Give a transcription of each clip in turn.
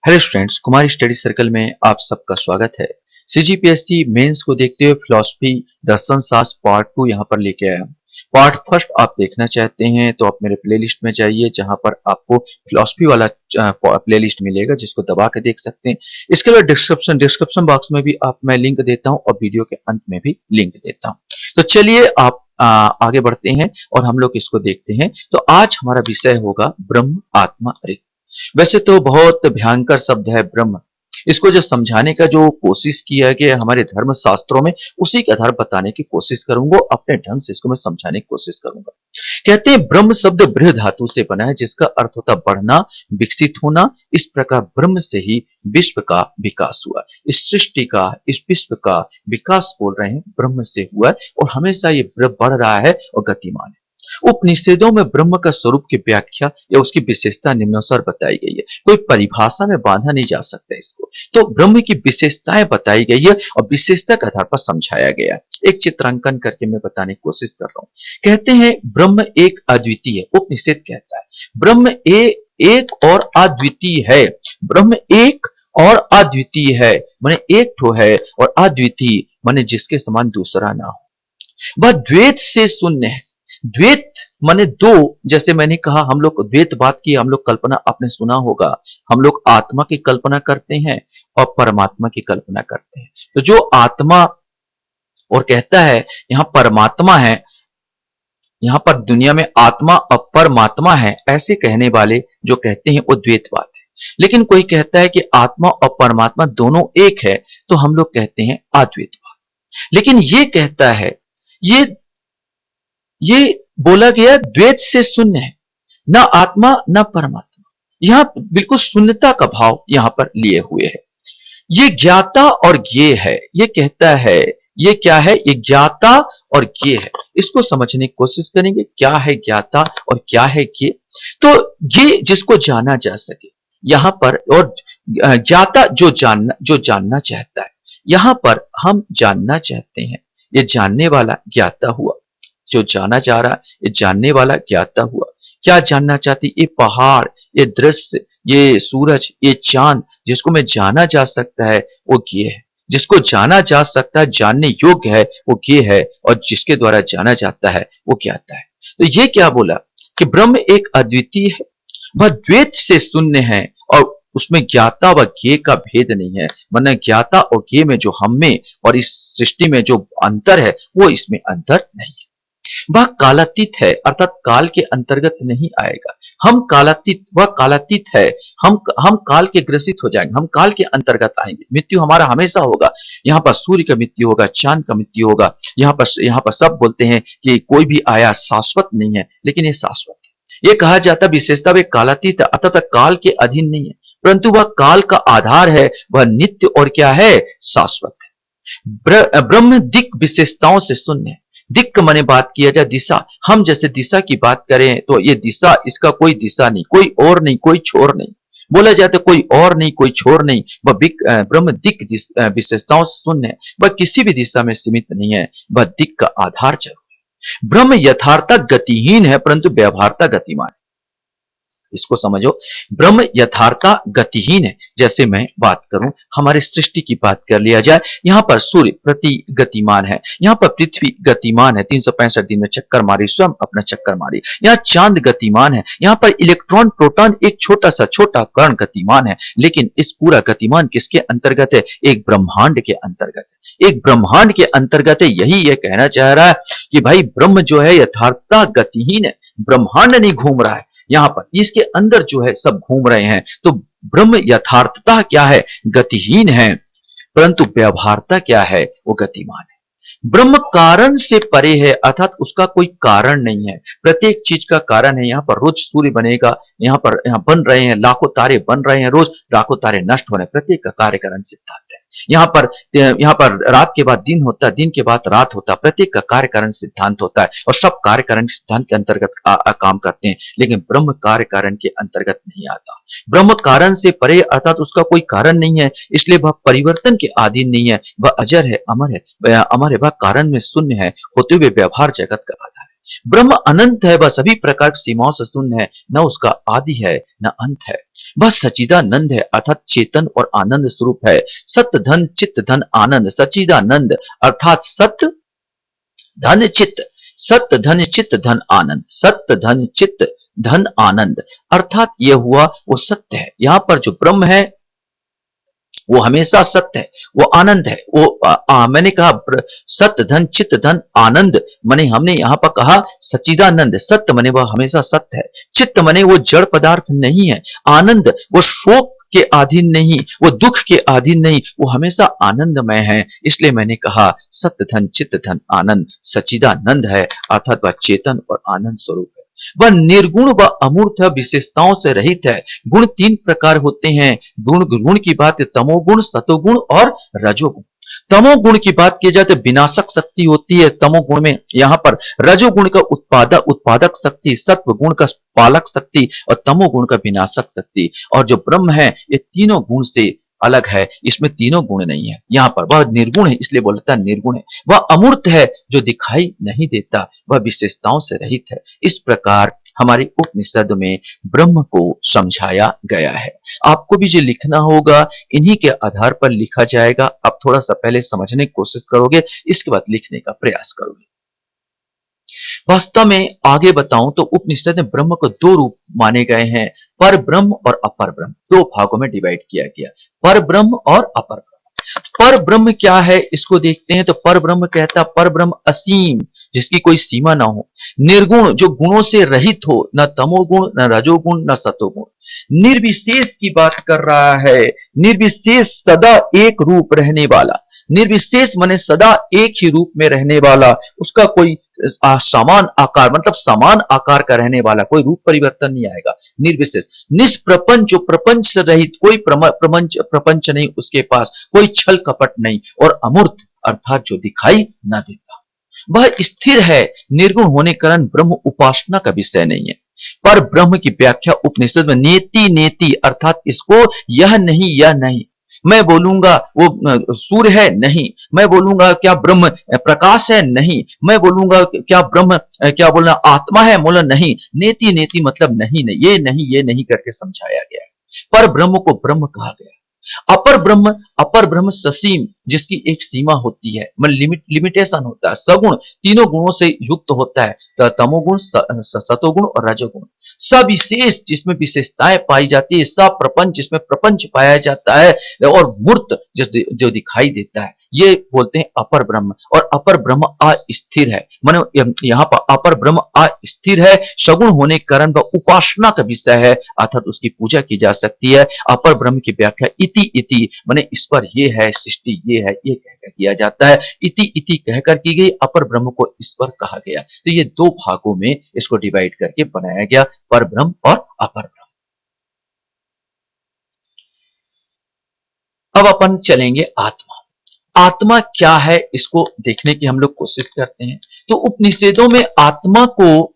Hello students, कुमारी study circle में आप सबका स्वागत है। सीजीपीएससी मेंस को देखते हुए फिलॉसफी दर्शन शास्त्र पार्ट 2 यहाँ पर लेके आया हूँ। पार्ट फर्स्ट आप देखना चाहते हैं तो आप मेरे प्लेलिस्ट में जाइए, जहां पर आपको फिलॉसफी वाला प्लेलिस्ट मिलेगा, जिसको दबा के देख सकते हैं। इसके अलावा डिस्क्रिप्शन बॉक्स में भी आप मैं लिंक देता हूँ और वीडियो के अंत में भी लिंक देता हूँ। तो चलिए आप आगे बढ़ते हैं और हम लोग इसको देखते हैं। तो आज हमारा विषय होगा ब्रह्म आत्मा अरित। वैसे तो बहुत भयंकर शब्द है ब्रह्म। इसको जो समझाने का जो कोशिश किया गया हमारे धर्म शास्त्रों में, उसी के आधार बताने की कोशिश करूंगा। अपने ढंग से इसको मैं समझाने की कोशिश करूंगा। कहते हैं ब्रह्म शब्द बृह धातु से बना है, जिसका अर्थ होता बढ़ना, विकसित होना। इस प्रकार ब्रह्म से ही विश्व का विकास हुआ। इस सृष्टि का, इस विश्व का विकास बोल रहे हैं ब्रह्म से हुआ है, और हमेशा ये बढ़ रहा है और गतिमान है। उपनिषदों में ब्रह्म का स्वरूप की व्याख्या या उसकी विशेषता निम्नानुसार बताई गई है। कोई परिभाषा में बांधा नहीं जा सकता इसको। तो ब्रह्म की विशेषताएं बताई गई है और विशेषता के आधार पर समझाया गया है। एक चित्रांकन करके मैं बताने की कोशिश कर रहा हूं। कहते हैं ब्रह्म एक अद्वितीय है। उपनिषद कहता है ब्रह्म एक और अद्वितीय है। ब्रह्म एक और अद्वितीय है, माने एक ठो है, और अद्वितीय माने जिसके समान दूसरा ना हो। वह द्वैत से शून्य है। द्वैत माने दो। जैसे मैंने कहा, हम लोग द्वैत बात की, हम लोग कल्पना आपने सुना होगा। हम लोग आत्मा की कल्पना करते हैं और परमात्मा की कल्पना करते हैं। तो जो आत्मा और कहता है यहां परमात्मा है, यहां पर दुनिया में आत्मा और परमात्मा है, ऐसे कहने वाले जो कहते हैं वो द्वैतवाद है। लेकिन कोई कहता है कि आत्मा और परमात्मा दोनों एक है, तो हम लोग कहते हैं अद्वैतवाद। लेकिन ये कहता है, ये बोला गया द्वैत से शून्य है, ना आत्मा ना परमात्मा। यहां बिल्कुल शून्यता का भाव यहां पर लिए हुए है। ये ज्ञाता और ज्ञेय है। ये कहता है, ये क्या है? ये ज्ञाता और ज्ञेय है। इसको समझने की कोशिश करेंगे, क्या है ज्ञाता और क्या है ज्ञेय। तो ये जिसको जाना जा सके यहां पर, और ज्ञाता जो जानना चाहता है। यहां पर हम जानना चाहते हैं, ये जानने वाला ज्ञाता हुआ। जो जाना जा रहा है, ये जानने वाला ज्ञाता हुआ। क्या जानना चाहती? ये पहाड़, ये दृश्य, ये सूरज, ये चांद, जिसको मैं जाना जा सकता है वो ज्ञेय है। जिसको जाना जा सकता है, जानने योग्य है, वो ज्ञेय है, और जिसके द्वारा जाना जाता है वो ज्ञाता है। तो ये क्या बोला कि ब्रह्म एक अद्वितीय है, वह द्वैत से शून्य है, और उसमें ज्ञाता व ज्ञेय का भेद नहीं है। वरना ज्ञाता और ज्ञेय में जो हम में और इस सृष्टि में जो अंतर है, वो इसमें अंतर नहीं है। वह कालातीत है, अर्थात काल के अंतर्गत नहीं आएगा। हम कालातीत, वह कालातीत है। हम काल के ग्रसित हो जाएंगे, हम काल के अंतर्गत आएंगे। मृत्यु हमारा हमेशा होगा। यहाँ पर सूर्य का मृत्यु होगा, चांद का मृत्यु होगा। यहाँ पर सब बोलते हैं कि कोई भी आया शाश्वत नहीं है, लेकिन ये शाश्वत है। ये कहा जाता विशेषता वे कालातीत है, अर्थात काल के अधीन नहीं है, परंतु वह काल का आधार है। वह नित्य और क्या है? शाश्वत है। ब्रह्म दिक् विशेषताओं से शून्य है। दिक् माने बात किया जाए दिशा। हम जैसे दिशा की बात करें तो ये दिशा, इसका कोई दिशा नहीं, कोई और नहीं, कोई छोर नहीं। बोला जाता कोई और नहीं, कोई छोर नहीं। वह ब्रह्म दिक् विशेषताओं से शून्य है। वह किसी भी दिशा में सीमित नहीं है। वह दिक् का आधार जरूर है। ब्रह्म यथार्थता गतिहीन है, परंतु व्यवहारता गतिमान है। इसको समझो, ब्रह्म यथार्थता गतिहीन है। जैसे मैं बात करूं, हमारे सृष्टि की बात कर लिया जाए, यहां पर सूर्य प्रति गतिमान है, यहां पर पृथ्वी गतिमान है, 365 दिन में चक्कर मारी, स्वयं अपना चक्कर मारी। यहां चांद गतिमान है, यहां पर इलेक्ट्रॉन प्रोटॉन एक छोटा कण गतिमान है। लेकिन इस पूरा गतिमान किसके अंतर्गत है? एक ब्रह्मांड के अंतर्गत है। एक ब्रह्मांड के अंतर्गत है। यही ये कहना चाह रहा है कि भाई ब्रह्म जो है यथार्थता गतिहीन है। ब्रह्मांड नहीं घूम रहा है, यहां पर इसके अंदर जो है सब घूम रहे हैं। तो ब्रह्म यथार्थता क्या है? गतिहीन है, परंतु व्यवहारता क्या है? वो गतिमान है। ब्रह्म कारण से परे है, अर्थात उसका कोई कारण नहीं है। प्रत्येक चीज का कारण है। यहाँ पर रोज सूर्य बनेगा, यहाँ बन रहे हैं, लाखों तारे बन रहे हैं, रोज लाखों तारे नष्ट हो रहे हैं। प्रत्येक का कार्य कारण सिद्धांत है। यहाँ पर रात के बाद दिन होता है, दिन के बाद रात होता है। प्रत्येक का कार्य कारण सिद्धांत होता है, और सब कार्य कारण सिद्धांत के अंतर्गत काम करते हैं। लेकिन ब्रह्म कार्य कारण के अंतर्गत नहीं आता। ब्रह्म कारण से परे, अर्थात उसका कोई कारण नहीं है, इसलिए वह परिवर्तन के अधीन नहीं है। वह अजर है, अमर है, वह कारण में शून्य है, होते हुए व्यवहार जगत का आधार है। ब्रह्म अनंत है, वह सभी प्रकार की सीमाओं से शून्य है, न उसका आदि है न अंत है। वह सच्चिदानंद है अर्थात चेतन और आनंद स्वरूप है। सत्य धन चित्त धन आनंद, सच्चिदानंद अर्थात सत्य धन चित्त, सत्य धन चित्त धन आनंद, सत्य धन चित्त धन आनंद अर्थात यह हुआ वो सत्य है। यहां पर जो ब्रह्म है वो हमेशा सत्य है, वो आनंद है, वो मैंने कहा सत्य धन चित्त धन आनंद, माने हमने यहां पर कहा सच्चिदानंद। सत्य माने वह हमेशा सत्य है, चित्त माने वो जड़ पदार्थ नहीं है, आनंद वो शोक के अधीन नहीं, वो दुख के अधीन नहीं, वो हमेशा आनंदमय है। इसलिए मैंने कहा सत्य धन चित्त धन आनंद सच्चिदानंद है अर्थात वह चेतन और आनंद स्वरूप है। वह निर्गुण व अमूर्त विशेषताओं से रहित है। गुण तीन प्रकार होते हैं। गुण की बात तमोगुण, सतोगुण और रजोगुण। तमोगुण की बात की जाए तो विनाशक शक्ति होती है तमोगुण में, यहां पर रजोगुण का उत्पादक शक्ति, सत्व गुण का पालक शक्ति और तमोगुण का विनाशक शक्ति। और जो ब्रह्म है ये तीनों गुण से अलग है, इसमें तीनों गुण नहीं है। यहां पर वह निर्गुण है इसलिए बोलता है निर्गुण है। वह अमूर्त है जो दिखाई नहीं देता, वह विशेषताओं से रहित है। इस प्रकार हमारे उपनिषद में ब्रह्म को समझाया गया है। आपको भी जो लिखना होगा इन्हीं के आधार पर लिखा जाएगा। आप थोड़ा सा पहले समझने की कोशिश करोगे, इसके बाद लिखने का प्रयास करोगे। वास्तव में आगे बताऊं तो उपनिषद में ब्रह्म को दो रूप माने गए हैं, पर ब्रह्म और अपर ब्रह्म। दो भागों में डिवाइड किया गया, पर ब्रह्म और अपर ब्रह्म। पर ब्रह्म क्या है इसको देखते हैं तो पर ब्रह्म कहता है पर ब्रह्म असीम, जिसकी कोई सीमा ना हो, निर्गुण जो गुणों से रहित हो, न तमोगुण न रजोगुण न सतोगुण, निर्विशेष की बात कर रहा है। निर्विशेष सदा एक रूप रहने वाला, निर्विशेष माने सदा एक ही रूप में रहने वाला, उसका कोई समान आकार मतलब समान आकार का रहने वाला, कोई रूप परिवर्तन नहीं आएगा। निर्विशेष निष्प्रपंच जो प्रपंच से रहित, कोई प्रपंच नहीं उसके पास, कोई छल कपट नहीं, और अमूर्त अर्थात जो दिखाई ना देता, वह स्थिर है। निर्गुण होने के कारण ब्रह्म उपासना का विषय नहीं है। पर ब्रह्म की व्याख्या उपनिषद में नेति नेति अर्थात इसको यह नहीं यह नहीं, मैं बोलूंगा वो सूर्य है नहीं, मैं बोलूंगा क्या ब्रह्म प्रकाश है नहीं, मैं बोलूंगा क्या ब्रह्म क्या बोलना आत्मा है बोला नहीं। नेति नेति मतलब नहीं नहीं, ये नहीं करके समझाया गया है। पर ब्रह्म को ब्रह्म कहा गया। अपर ब्रह्म ससीम, जिसकी एक सीमा होती है, लिमिटेशन होता है। सगुण तीनों गुणों से युक्त होता है, तो तमोगुण सतोगुण और रजोगुण। सविशेष जिसमें विशेषताएं पाई जाती है, सप्रपंच जिसमें प्रपंच पाया जाता है, और मूर्त जो दिखाई देता है, ये बोलते हैं अपर ब्रह्म। और अपर ब्रह्म अस्थिर है, मानो यहाँ पर अपर ब्रह्म अस्थिर है। सगुण होने के कारण वह उपासना का विषय है अर्थात उसकी पूजा की जा सकती है। अपर ब्रह्म की व्याख्या इति इति माने ईश्वर ये है, सृष्टि ये है, ये कहकर किया जाता है। इति इति कहकर की गई, अपर ब्रह्म को ईश्वर कहा गया। तो ये दो भागों में इसको डिवाइड करके बनाया गया, पर ब्रह्म और अपर ब्रह्म। अब अपन चलेंगे आत्मा। आत्मा क्या है इसको देखने की हम लोग कोशिश करते हैं। तो उपनिषदों में आत्मा को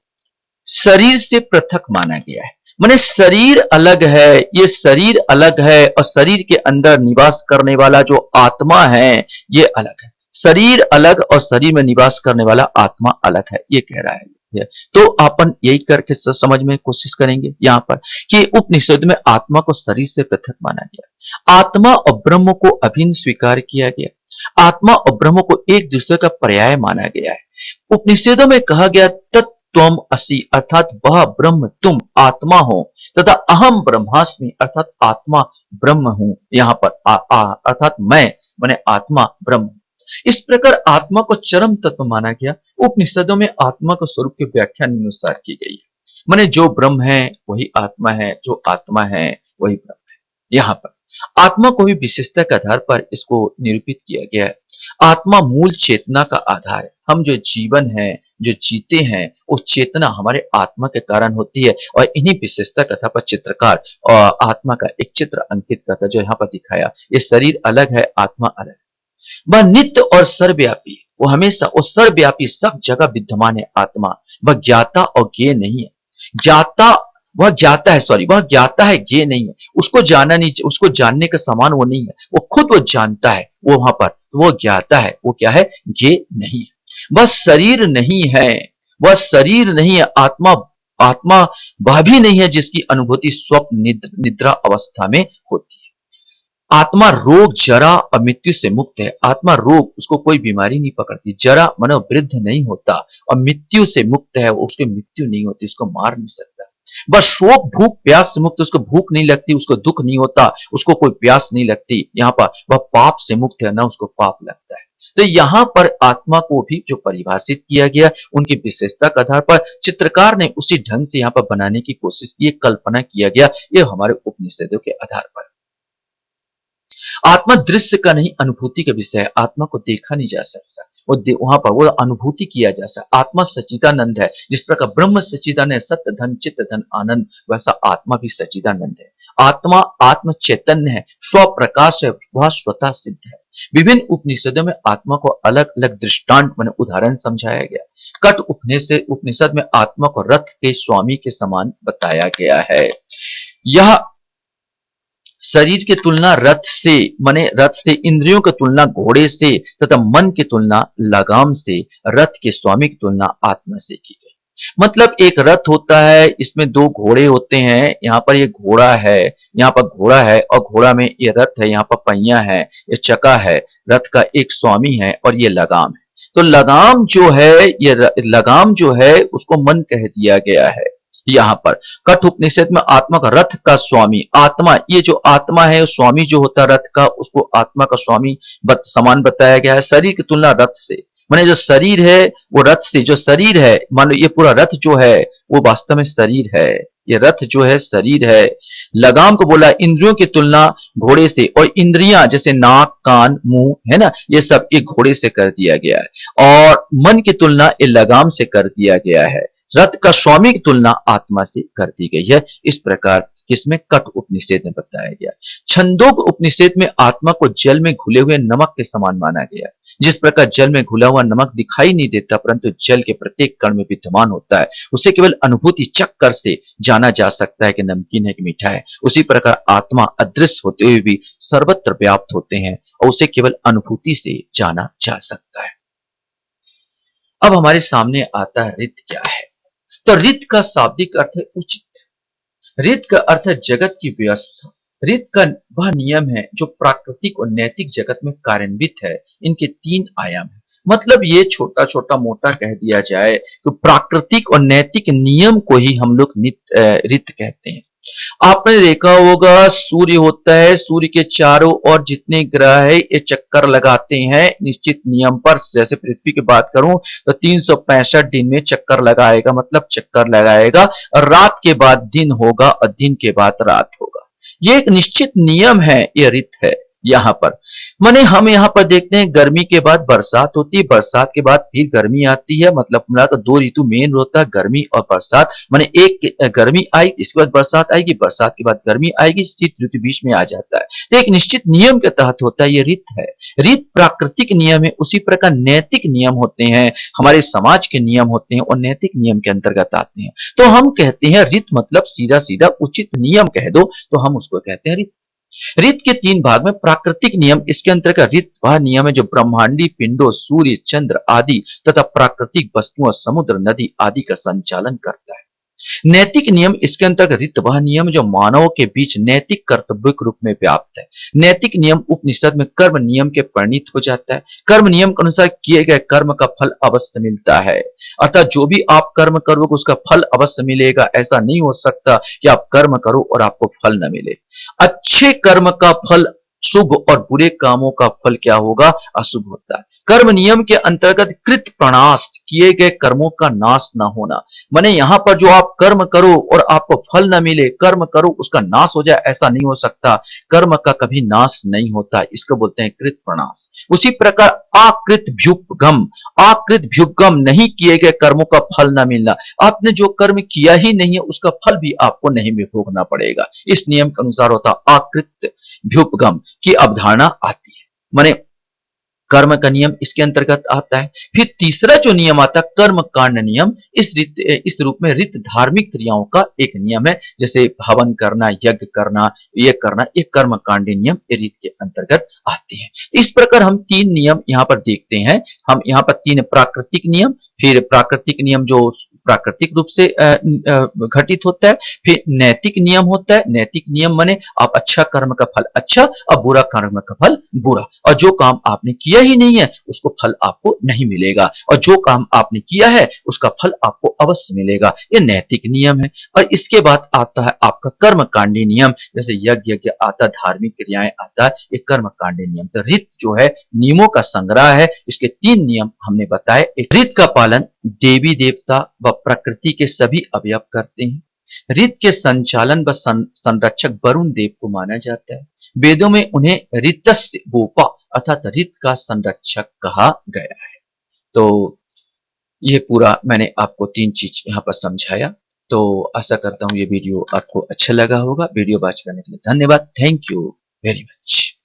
शरीर से पृथक माना गया है, माने शरीर अलग है, ये शरीर अलग है, और शरीर के अंदर निवास करने वाला जो आत्मा है ये अलग है। शरीर अलग और शरीर में निवास करने वाला आत्मा अलग है, ये कह रहा है। तो अपन यही करके समझ में कोशिश करेंगे यहाँ पर कि उपनिषद में आत्मा को शरीर से पृथक माना गया। आत्मा और ब्रह्म को अभिन्न स्वीकार किया गया। आत्मा और ब्रह्म को एक दूसरे का पर्याय माना गया है। उपनिषदों में कहा गया तत्त्वम असि अर्थात वह ब्रह्म तुम आत्मा हो, तथा अहम ब्रह्मास्मि अर्थात आत्मा ब्रह्म हूं। यहाँ पर अर्थात मैं माने आत्मा ब्रह्म। इस प्रकार आत्मा को चरम तत्व माना गया। उपनिषदों में आत्मा को स्वरूप की व्याख्या अनुसार की गई है, माने जो ब्रह्म है वही आत्मा है, जो आत्मा है वही ब्रह्म है। यहाँ पर आत्मा को भी विशेषता के आधार पर इसको निरूपित किया गया है। आत्मा मूल चेतना का आधार है। हम जो जीवन है जो जीते हैं वो चेतना हमारे आत्मा के कारण होती है, और इन्हीं विशेषता कथा पर चित्रकार और आत्मा का एक चित्र अंकित करता जो यहाँ पर दिखाया। ये शरीर अलग है, आत्मा अलग है। वह नित्य और सर्वव्यापी, वो हमेशा वो सर्वव्यापी सब जगह विद्यमान है आत्मा। वह ज्ञाता और ज्ञेय नहीं है। ज्ञाता वह ज्ञाता है, सॉरी वह ज्ञाता है, ज्ञेय नहीं है। उसको जाना नहीं, उसको जानने का समान वो नहीं है। वो खुद वो जानता है, वो वहां पर तो वो ज्ञाता है, वो क्या है, ज्ञेय नहीं है। वह शरीर नहीं है, वह शरीर नहीं है। आत्मा आत्मा वह भी नहीं है जिसकी अनुभूति स्वप्न निद्रा अवस्था में होती है। आत्मा रोग, जरा और मृत्यु से मुक्त है। आत्मा रोग, उसको कोई बीमारी नहीं पकड़ती, जरा मानो वृद्ध नहीं होता, और मृत्यु से मुक्त है, उसकी मृत्यु नहीं होती, उसको मार नहीं सकता। बस शोक, भूख, प्यास से मुक्त, उसको भूख नहीं लगती, उसको दुख नहीं होता, उसको कोई प्यास नहीं लगती। यहाँ पर वह पाप से मुक्त है, ना उसको पाप लगता है। तो यहाँ पर आत्मा को भी जो परिभाषित किया गया, उनकी विशेषता के आधार पर चित्रकार ने उसी ढंग से यहाँ पर बनाने की कोशिश की, कल्पना किया गया, ये हमारे उपनिषदों के आधार पर। आत्मा दृश्य का नहीं, अनुभूति का विषय है। आत्मा को देखा नहीं जा सकता, वहां पर वो अनुभूति किया जा सकता। आत्मा सच्चिदानंद है, जिस प्रकार ब्रह्म सच्चिदानंद, सत्य धन चित्त धन आनंद, वैसा आत्मा भी सच्चिदानंद है। आत्मा आत्म चैतन्य है, स्वप्रकाश है, वह स्वतः सिद्ध है। विभिन्न उपनिषदों में आत्मा को अलग अलग दृष्टांत माने उदाहरण समझाया गया। कट उपनिषद में आत्मा को रथ के स्वामी के समान बताया गया है। यह शरीर की तुलना रथ से, माने रथ से, इंद्रियों की तुलना घोड़े से, तथा मन की तुलना लगाम से, रथ के स्वामी की तुलना आत्मा से की गई। मतलब एक रथ होता है, इसमें दो घोड़े होते हैं, यहाँ पर ये घोड़ा है, यहाँ पर घोड़ा है, और घोड़ा में ये रथ है, यहाँ पर पहिया है, ये चका है, रथ का एक स्वामी है, और ये लगाम है। तो लगाम जो है, ये लगाम जो है, उसको मन कह दिया गया है। यहाँ पर कठ उपनिषद में आत्मा का रथ का स्वामी, आत्मा, ये जो आत्मा है, स्वामी जो होता है रथ का, उसको आत्मा का स्वामी समान बताया गया है। शरीर की तुलना रथ से, माने जो शरीर है वो रथ से, जो शरीर है, मान लो ये पूरा रथ जो है वो वास्तव में शरीर है, ये रथ जो है शरीर है। लगाम को बोला इंद्रियों की तुलना घोड़े से, और इंद्रियां जैसे नाक, कान, मुंह है ना, ये सब एक घोड़े से कर दिया गया है। और मन की तुलना ये लगाम से कर दिया गया है। रथ का स्वामी की तुलना आत्मा से कर दी गई है। इस प्रकार किसमें, कठ उपनिषद में बताया गया। छंदोग उपनिषद में आत्मा को जल में घुले हुए नमक के समान माना गया। जिस प्रकार जल में घुला हुआ नमक दिखाई नहीं देता, परंतु जल के प्रत्येक कण में विद्यमान होता है, उसे केवल अनुभूति चक्कर से जाना जा सकता है कि नमकीन है कि मीठा है। उसी प्रकार आत्मा अदृश्य होते हुए भी सर्वत्र व्याप्त होते हैं, और उसे केवल अनुभूति से जाना जा सकता है। अब हमारे सामने आता है रित क्या है। तो रित का शाब्दिक अर्थ है उचित। रित का अर्थ है जगत की व्यवस्था। रित का वह नियम है जो प्राकृतिक और नैतिक जगत में कार्यान्वित है। इनके तीन आयाम है। मतलब ये छोटा छोटा मोटा कह दिया जाए तो प्राकृतिक और नैतिक नियम को ही हम लोग रित कहते हैं। आपने देखा होगा सूर्य होता है, सूर्य के चारों ओर जितने ग्रह है ये चक्कर लगाते हैं निश्चित नियम पर। जैसे पृथ्वी की बात करूं तो 365 दिन में चक्कर लगाएगा, मतलब चक्कर लगाएगा, और रात के बाद दिन होगा और दिन के बाद रात होगा। ये एक निश्चित नियम है, ये ऋत है। यहाँ पर माने हम यहाँ पर देखते हैं गर्मी के बाद बरसात होती है, बरसात के बाद फिर गर्मी आती है। मतलब मिलाकर दो ऋतु मेन होता है, गर्मी और बरसात। माने एक गर्मी आई, इसके बाद बरसात आएगी, बरसात के बाद गर्मी आएगी, शीत ऋतु बीच में आ जाता है। तो एक निश्चित नियम के तहत होता है, ये ऋत है। ऋत प्राकृतिक नियम है। उसी प्रकार नैतिक नियम होते हैं, हमारे समाज के नियम होते हैं, और नैतिक नियम के अंतर्गत आते हैं। तो हम कहते हैं ऋत मतलब सीधा सीधा उचित नियम कह दो तो हम उसको कहते हैं ऋत। ऋत के तीन भाग में प्राकृतिक नियम, इसके अंतर्गत ऋत वह नियम है जो ब्रह्मांडी पिंडों, सूर्य, चंद्र आदि तथा प्राकृतिक वस्तुओं, समुद्र, नदी आदि का संचालन करता है। नैतिक नियम, इसके अंतर्गत ऋत वह नियम जो मानवों के बीच नैतिक कर्तव्य के रूप में व्याप्त है। नैतिक नियम उपनिषद में कर्म नियम के परिणित हो जाता है। कर्म नियम के अनुसार किए गए कर्म का फल अवश्य मिलता है। अर्थात जो भी आप कर्म करोगे उसका फल अवश्य मिलेगा। ऐसा नहीं हो सकता कि आप कर्म करो और आपको फल न मिले। अच्छे कर्म का फल शुभ और बुरे कामों का फल क्या होगा, अशुभ होता है। कर्म नियम के अंतर्गत कृत प्रणाश, किए गए कर्मों का नाश ना होना। माने यहाँ पर जो आप कर्म करो और आपको फल ना मिले, कर्म करो उसका नाश हो जाए, ऐसा नहीं हो सकता। कर्म का कभी नाश नहीं होता, इसको बोलते हैं कृत प्रणाश। उसी प्रकार आकृत भ्युपगम, आकृत भ्युपगम, नहीं किए गए कर्मों का फल ना मिलना। आपने जो कर्म किया ही नहीं है उसका फल भी आपको नहीं भोगना पड़ेगा। इस नियम के अनुसार होता आकृत भ्युपगम की अवधारणा आती है। माने कर्म का नियम इसके अंतर्गत आता है। फिर तीसरा जो नियम आता है कर्म कांड नियम, इस रूप में ऋत धार्मिक क्रियाओं का एक नियम है। जैसे हवन करना, यज्ञ करना, ये करना, ये कर्म कांडी नियम ये ऋत के अंतर्गत आते हैं। इस प्रकार हम तीन नियम यहाँ पर देखते हैं। हम यहाँ पर तीन प्राकृतिक नियम, फिर प्राकृतिक नियम जो प्राकृतिक रूप से घटित होता है, फिर नैतिक नियम होता है। नैतिक नियम माने आप अच्छा कर्म का फल अच्छा और बुरा कर्म का फल बुरा, और जो काम आपने किया ही नहीं है उसको फल आपको नहीं मिलेगा, और जो काम आपने किया है उसका फल आपको अवश्य मिलेगा। ये नैतिक नियम है। और इसके बाद आता है आपका कर्मकांडी नियम, जैसे यज्ञ यज्ञ आता, धार्मिक क्रियाएं आता है, ये कर्मकांडी नियम। तो रीत जो है नियमों का संग्रह है। इसके 3 नियम हमने बताए। एक, रीत का पालन देवी देवता व प्रकृति के सभी अवयव करते हैं। रीत के संचालन व संरक्षक वरुण देव को माना जाता है। वेदों में उन्हें ऋतस्य गोपा अर्थात रीत का संरक्षक कहा गया है। तो ये पूरा मैंने आपको 3 चीज यहाँ पर समझाया। तो आशा करता हूँ ये वीडियो आपको अच्छा लगा होगा। वीडियो वॉच करने के लिए धन्यवाद। Thank you very much.